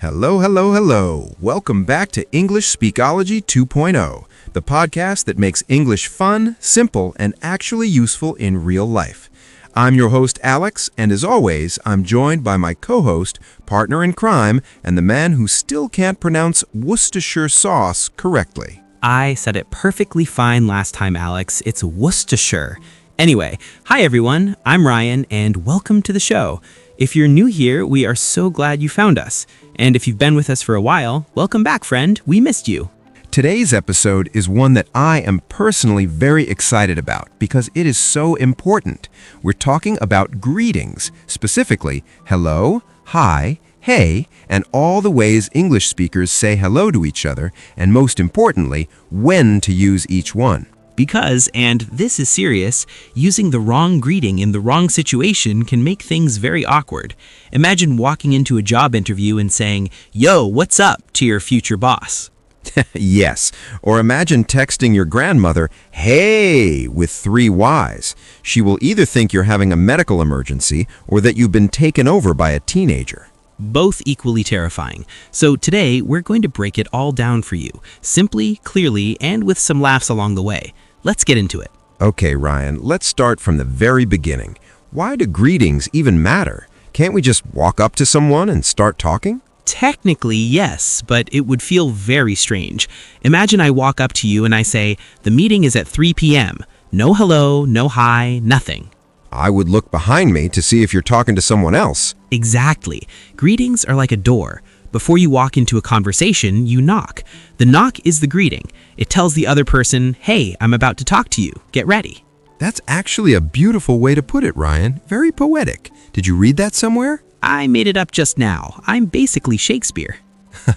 Hello, hello, hello. Welcome back to English Speakology 2.0, the podcast that makes English fun, simple, and actually useful in real life. I'm your host, Alex, and as always, I'm joined by my co-host, partner in crime, and the man who still can't pronounce Worcestershire sauce correctly. I said it perfectly fine last time, Alex. It's Worcestershire. Anyway, hi everyone, I'm Ryan, and welcome to the show. If you're new here, we are so glad you found us. And if you've been with us for a while, welcome back, friend. We missed you. Today's episode is one that I am personally very excited about because it is so important. We're talking about greetings, specifically hello, hi, hey, and all the ways English speakers say hello to each other, and most importantly, when to use each one. Because, and this is serious, using the wrong greeting in the wrong situation can make things very awkward. Imagine walking into a job interview and saying, "Yo, what's up?" to your future boss. Yes, or imagine texting your grandmother, "Hey," with 3 Y's. She will either think you're having a medical emergency or that you've been taken over by a teenager. Both equally terrifying. So today, we're going to break it all down for you, simply, clearly, and with some laughs along the way. Let's get into it. Okay, Ryan, let's start from the very beginning. Why do greetings even matter? Can't we just walk up to someone and start talking? Technically, yes, but it would feel very strange. Imagine I walk up to you and I say, "The meeting is at 3 p.m. No hello, no hi, nothing. I would look behind me to see if you're talking to someone else. Exactly. Greetings are like a door. Before you walk into a conversation, you knock. The knock is the greeting. It tells the other person, "Hey, I'm about to talk to you. Get ready." That's actually a beautiful way to put it, Ryan. Very poetic. Did you read that somewhere? I made it up just now. I'm basically Shakespeare.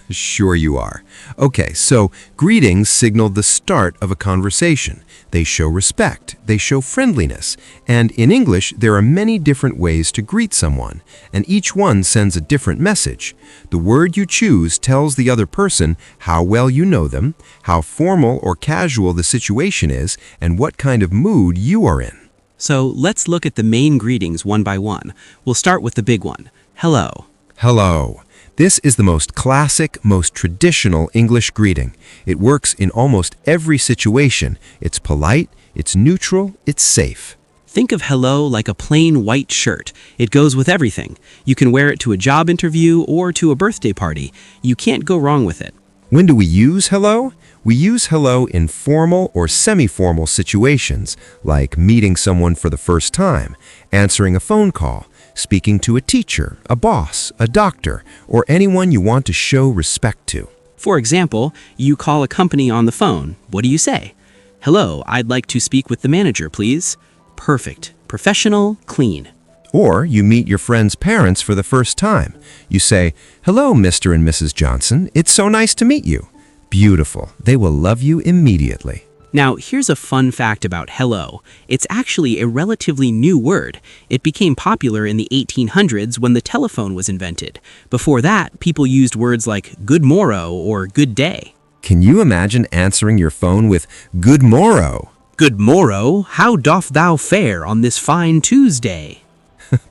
Sure you are. Okay, so greetings signal the start of a conversation. They show respect, they show friendliness, and in English there are many different ways to greet someone, and each one sends a different message. The word you choose tells the other person how well you know them, how formal or casual the situation is, and what kind of mood you are in. So let's look at the main greetings one by one. We'll start with the big one. Hello. Hello. This is the most classic, most traditional English greeting. It works in almost every situation. It's polite, it's neutral, it's safe. Think of hello like a plain white shirt. It goes with everything. You can wear it to a job interview or to a birthday party. You can't go wrong with it. When do we use hello? We use hello in formal or semi-formal situations, like meeting someone for the first time, answering a phone call, speaking to a teacher, a boss, a doctor, or anyone you want to show respect to. For example, you call a company on the phone. What do you say? "Hello, I'd like to speak with the manager, please." Perfect. Professional, clean. Or you meet your friend's parents for the first time. You say, "Hello, Mr. and Mrs. Johnson. It's so nice to meet you." Beautiful. They will love you immediately. Now, here's a fun fact about hello. It's actually a relatively new word. It became popular in the 1800s when the telephone was invented. Before that, people used words like good morrow or good day. Can you imagine answering your phone with good morrow? Good morrow, how doth thou fare on this fine Tuesday?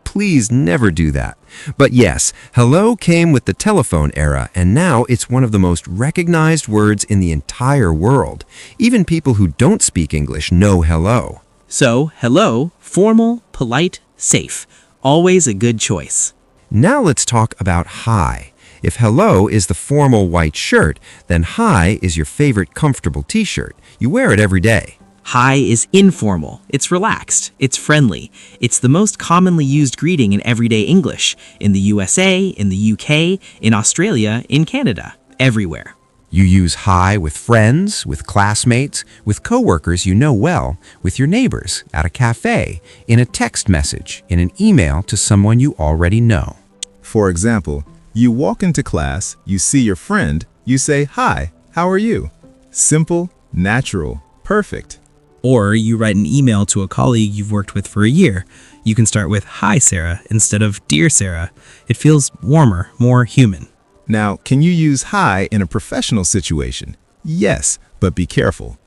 Please never do that. But yes, hello came with the telephone era, and now it's one of the most recognized words in the entire world. Even people who don't speak English know hello. So, hello, formal, polite, safe. Always a good choice. Now let's talk about hi. If hello is the formal white shirt, then hi is your favorite comfortable t-shirt. You wear it every day. Hi is informal. It's relaxed. It's friendly. It's the most commonly used greeting in everyday English, in the USA, in the UK, in Australia, in Canada, everywhere. You use hi with friends, with classmates, with coworkers you know well, with your neighbors, at a cafe, in a text message, in an email to someone you already know. For example, you walk into class, you see your friend, you say, "Hi, how are you?" Simple, natural, perfect. Or you write an email to a colleague you've worked with for a year. You can start with "Hi, Sarah," instead of "Dear Sarah." It feels warmer, more human. Now, can you use hi in a professional situation? Yes, but be careful.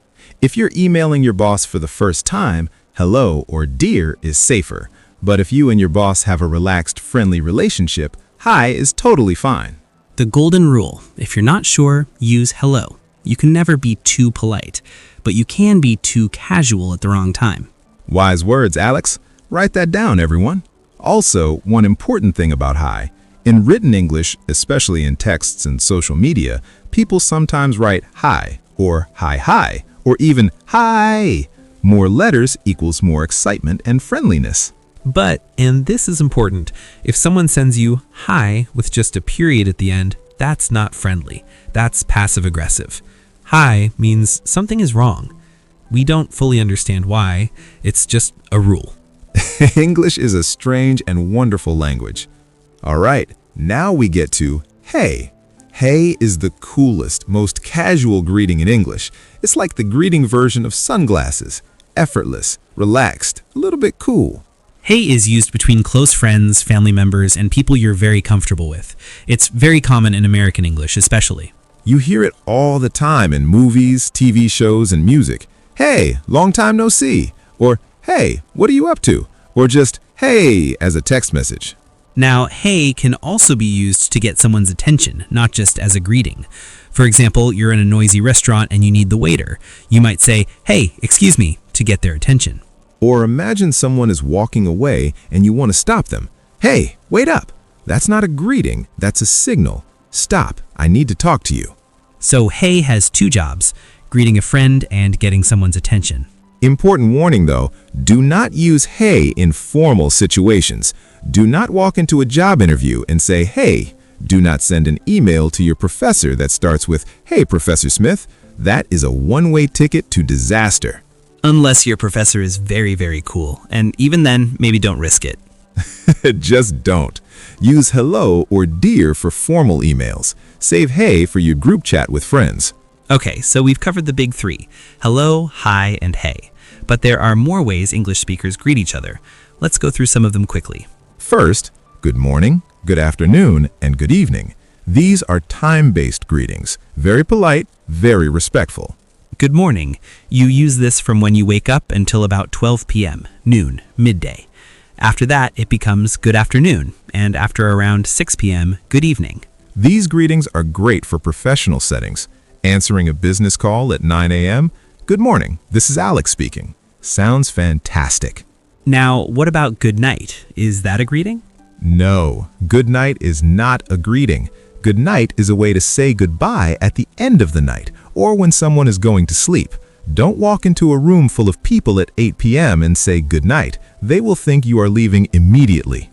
If you're emailing your boss for the first time, hello or dear is safer. But if you and your boss have a relaxed, friendly relationship, hi is totally fine. The golden rule: if you're not sure, use hello. You can never be too polite, but you can be too casual at the wrong time. Wise words, Alex. Write that down, everyone. Also, one important thing about hi. In written English, especially in texts and social media, people sometimes write hi, or hi, or even hi. More letters equals more excitement and friendliness. But, and this is important, if someone sends you hi with just a period at the end, that's not friendly. That's passive-aggressive. Hi means something is wrong. We don't fully understand why. It's just a rule. English is a strange and wonderful language. All right, now we get to hey. Hey is the coolest, most casual greeting in English. It's like the greeting version of sunglasses. Effortless, relaxed, a little bit cool. Hey is used between close friends, family members, and people you're very comfortable with. It's very common in American English, especially. You hear it all the time in movies, TV shows, and music. Hey, long time no see. Or, hey, what are you up to? Or just, hey, as a text message. Now, hey can also be used to get someone's attention, not just as a greeting. For example, you're in a noisy restaurant and you need the waiter. You might say, hey, excuse me, to get their attention. Or imagine someone is walking away and you want to stop them. Hey, wait up. That's not a greeting, that's a signal. Stop, I need to talk to you. So hey has two jobs: greeting a friend and getting someone's attention. Important warning though, do not use hey in formal situations. Do not walk into a job interview and say hey. Do not send an email to your professor that starts with, hey, Professor Smith. That is a one-way ticket to disaster. Unless your professor is very, very cool. And even then, maybe don't risk it. Just don't. Use hello or dear for formal emails. Save hey for your group chat with friends. Okay, so we've covered the big three: hello, hi, and hey. But there are more ways English speakers greet each other. Let's go through some of them quickly. First, good morning, good afternoon, and good evening. These are time-based greetings. Very polite, very respectful. Good morning. You use this from when you wake up until about 12 p.m., noon, midday. After that, it becomes good afternoon, and after around 6 p.m., good evening. These greetings are great for professional settings. Answering a business call at 9 a.m., good morning, this is Alex speaking. Sounds fantastic. Now, what about good night? Is that a greeting? No, good night is not a greeting. Good night is a way to say goodbye at the end of the night or when someone is going to sleep. Don't walk into a room full of people at 8 p.m. and say good night. They will think you are leaving immediately.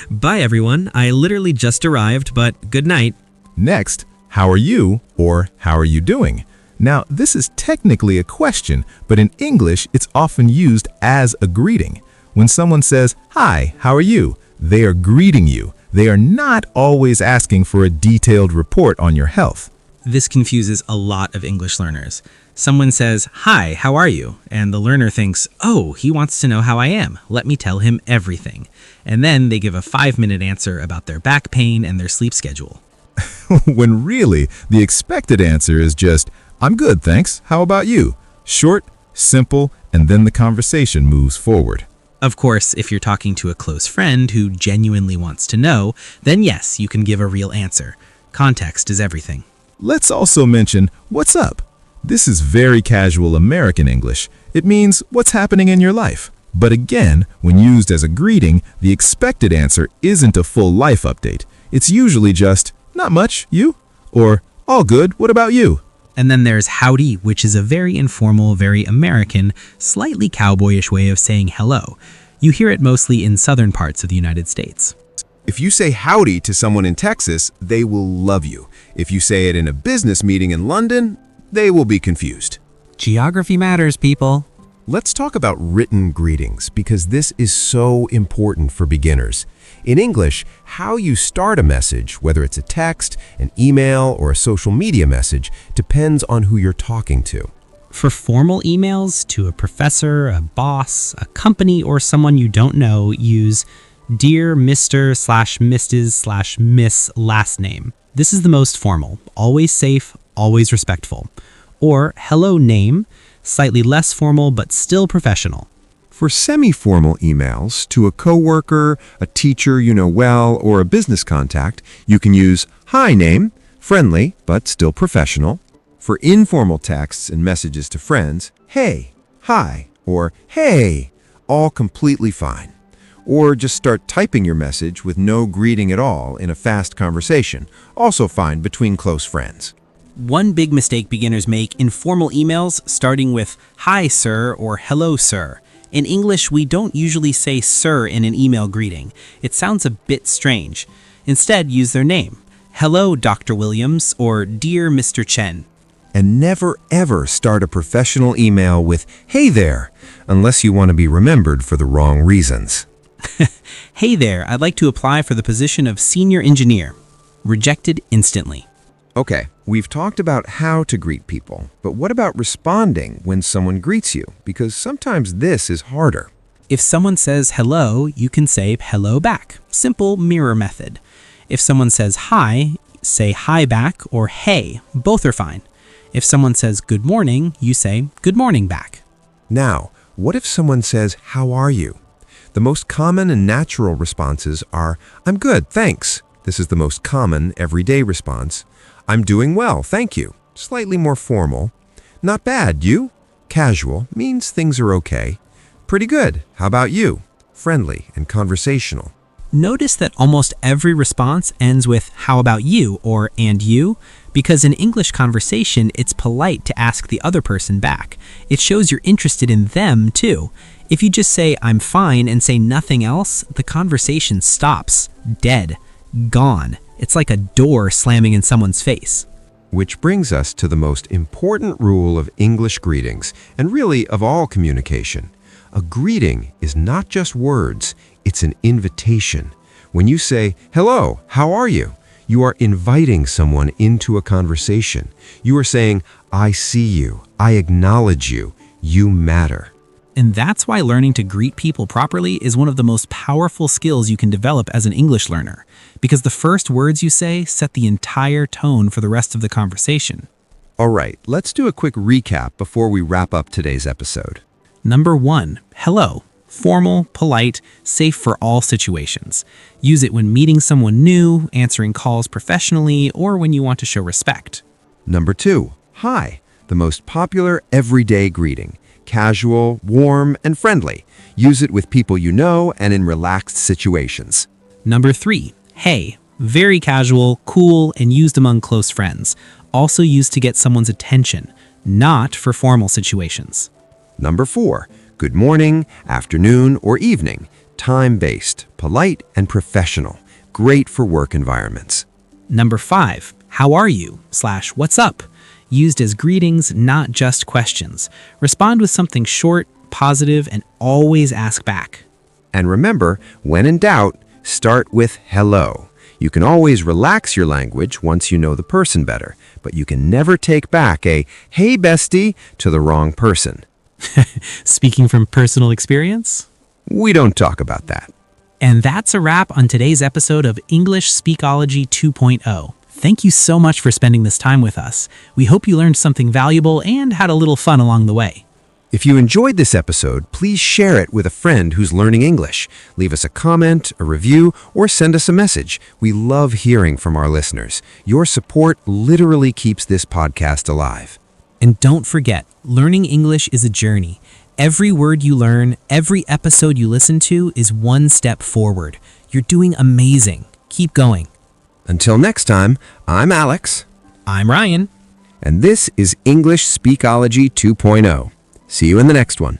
Bye, everyone. I literally just arrived, but good night. Next, how are you or how are you doing? Now, this is technically a question, but in English, it's often used as a greeting. When someone says, hi, how are you? They are greeting you. They are not always asking for a detailed report on your health. This confuses a lot of English learners. Someone says, hi, how are you? And the learner thinks, oh, he wants to know how I am. Let me tell him everything. And then they give a 5-minute answer about their back pain and their sleep schedule. When really, the expected answer is just, I'm good, thanks. How about you? Short, simple, and then the conversation moves forward. Of course, if you're talking to a close friend who genuinely wants to know, then yes, you can give a real answer. Context is everything. Let's also mention, what's up? This is very casual American English. It means, what's happening in your life? But again, when used as a greeting, the expected answer isn't a full life update. It's usually just, not much, you? Or, all good, what about you? And then there's howdy, which is a very informal, very American, slightly cowboyish way of saying hello. You hear it mostly in southern parts of the United States. If you say howdy to someone in Texas, they will love you. If you say it in a business meeting in London, they will be confused. Geography matters, people. Let's talk about written greetings because this is so important for beginners. In English, how you start a message, whether it's a text, an email, or a social media message, depends on who you're talking to. For formal emails to a professor, a boss, a company, or someone you don't know, use Dear Mr./Mrs./Miss last name. This is the most formal, always safe, always respectful. Or hello name, slightly less formal but still professional. For semi-formal emails to a coworker, a teacher you know well, or a business contact, you can use Hi name, friendly but still professional. For informal texts and messages to friends, hey, hi, or hey, all completely fine. Or just start typing your message with no greeting at all in a fast conversation, also fine between close friends. One big mistake beginners make in formal emails, starting with hi sir or hello sir. In English, we don't usually say sir in an email greeting. It sounds a bit strange. Instead, use their name. Hello, Dr. Williams, or Dear Mr. Chen. And never ever start a professional email with hey there, unless you want to be remembered for the wrong reasons. Hey there, I'd like to apply for the position of senior engineer. Rejected instantly. Okay, we've talked about how to greet people, but what about responding when someone greets you? Because sometimes this is harder. If someone says hello, you can say hello back. Simple mirror method. If someone says hi, say hi back or hey. Both are fine. If someone says good morning, you say good morning back. Now, what if someone says, how are you? The most common and natural responses are, I'm good, thanks. This is the most common everyday response. I'm doing well, thank you. Slightly more formal. Not bad, you? Casual means things are okay. Pretty good, how about you? Friendly and conversational. Notice that almost every response ends with how about you or and you, because in English conversation, it's polite to ask the other person back. It shows you're interested in them too. If you just say I'm fine and say nothing else, the conversation stops, dead, gone. It's like a door slamming in someone's face. Which brings us to the most important rule of English greetings, and really of all communication. A greeting is not just words, it's an invitation. When you say, hello, how are you? You are inviting someone into a conversation. You are saying, I see you, I acknowledge you, you matter. And that's why learning to greet people properly is one of the most powerful skills you can develop as an English learner, because the first words you say set the entire tone for the rest of the conversation. All right, let's do a quick recap before we wrap up today's episode. Number 1, hello. Formal, polite, safe for all situations. Use it when meeting someone new, answering calls professionally, or when you want to show respect. Number 2, hi, the most popular everyday greeting. Casual, warm, and friendly. Use it with people you know and in relaxed situations. Number 3, hey. Very casual, cool, and used among close friends. Also used to get someone's attention, not for formal situations. Number 4, good morning, afternoon, or evening. Time-based, polite, and professional. Great for work environments. Number 5, how are you? / what's up? Used as greetings, not just questions. Respond with something short, positive, and always ask back. And remember, when in doubt, start with hello. You can always relax your language once you know the person better, but you can never take back a hey bestie to the wrong person. Speaking from personal experience? We don't talk about that. And that's a wrap on today's episode of English Speakology 2.0. Thank you so much for spending this time with us. We hope you learned something valuable and had a little fun along the way. If you enjoyed this episode, please share it with a friend who's learning English. Leave us a comment, a review, or send us a message. We love hearing from our listeners. Your support literally keeps this podcast alive. And don't forget, learning English is a journey. Every word you learn, every episode you listen to is one step forward. You're doing amazing. Keep going. Until next time, I'm Alex. I'm Ryan. And this is English Speakology 2.0. See you in the next one.